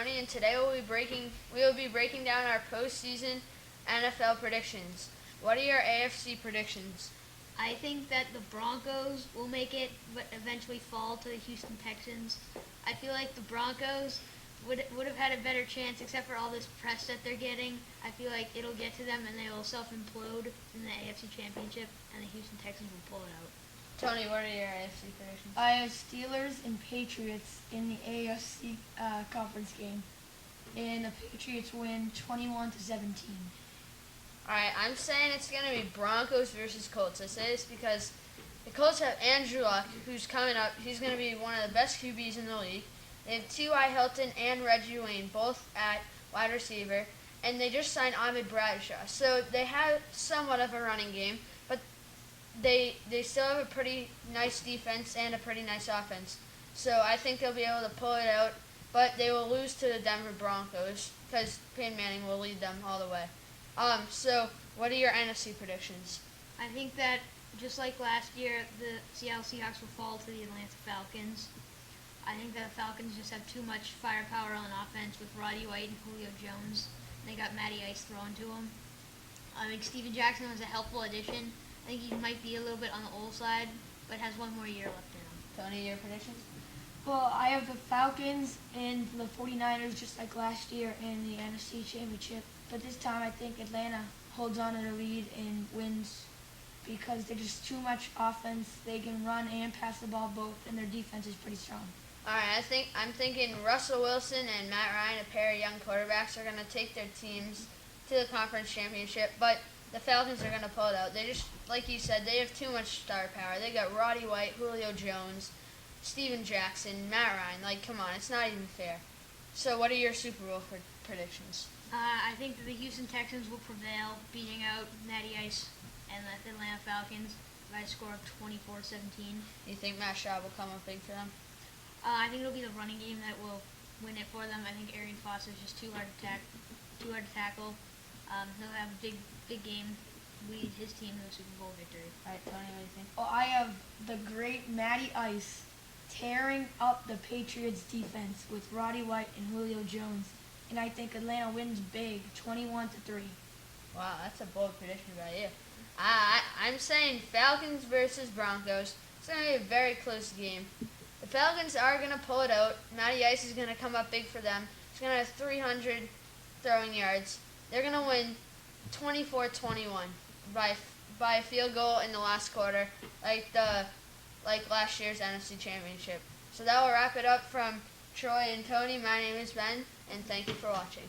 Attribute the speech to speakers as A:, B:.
A: Tony, and today we will be breaking down our postseason NFL predictions. What are your AFC predictions?
B: I think that the Broncos will make it, but eventually fall to the Houston Texans. I feel like the Broncos would have had a better chance, except for all this press that they're getting. I feel like it'll get to them, and they will self-implode in the AFC Championship, and the Houston Texans will pull it out.
A: Tony, what are your AFC predictions?
C: I have Steelers and Patriots in the AFC conference game, and the Patriots win 21-17.
A: Alright, I'm saying it's going to be Broncos versus Colts. I say this because the Colts have Andrew Luck, who's coming up. He's going to be one of the best QBs in the league. They have T.Y. Hilton and Reggie Wayne, both at wide receiver, and they just signed Ahmed Bradshaw. So they have somewhat of a running game, but they still have a pretty nice defense and a pretty nice offense. So I think they'll be able to pull it out, but they will lose to the Denver Broncos because Peyton Manning will lead them all the way. So what are your NFC predictions?
B: I think that, just like last year, the Seattle Seahawks will fall to the Atlanta Falcons. I think that the Falcons just have too much firepower on offense with Roddy White and Julio Jones. They got Matty Ice thrown to him. I think Steven Jackson was a helpful addition. I think he might be a little bit on the old side, but has one more year left in him.
A: Tony, your predictions?
C: Well, I have the Falcons and the 49ers just like last year in the NFC Championship. But this time I think Atlanta holds on to the lead and wins because they're just too much offense. They can run and pass the ball both, and their defense is pretty strong.
A: All right, I'm thinking Russell Wilson and Matt Ryan, a pair of young quarterbacks, are going to take their teams to the conference championship, but the Falcons are going to pull it out. They just, like you said, they have too much star power. They got Roddy White, Julio Jones, Steven Jackson, Matt Ryan. Like, come on, it's not even fair. So what are your Super Bowl predictions?
B: I think that the Houston Texans will prevail, beating out Matty Ice and the Atlanta Falcons by a score of 24-17.
A: You think Matt Schaub will come up big for them?
B: I think it'll be the running game that will win it for them. I think Arian Foster is just too hard to tackle. He'll have a big game, lead his team to a Super Bowl victory.
A: All right, Tony, what do you think?
C: Well, I have the great Matty Ice tearing up the Patriots defense with Roddy White and Julio Jones. And I think Atlanta wins big, 21-3.
A: Wow, that's a bold prediction by you. I'm saying Falcons versus Broncos. It's going to be a very close game. The Falcons are going to pull it out. Matty Ice is going to come up big for them. He's going to have 300 throwing yards. They're going to win 24-21 by a field goal in the last quarter, like last year's NFC Championship. So that will wrap it up from Troy and Tony. My name is Ben, and thank you for watching.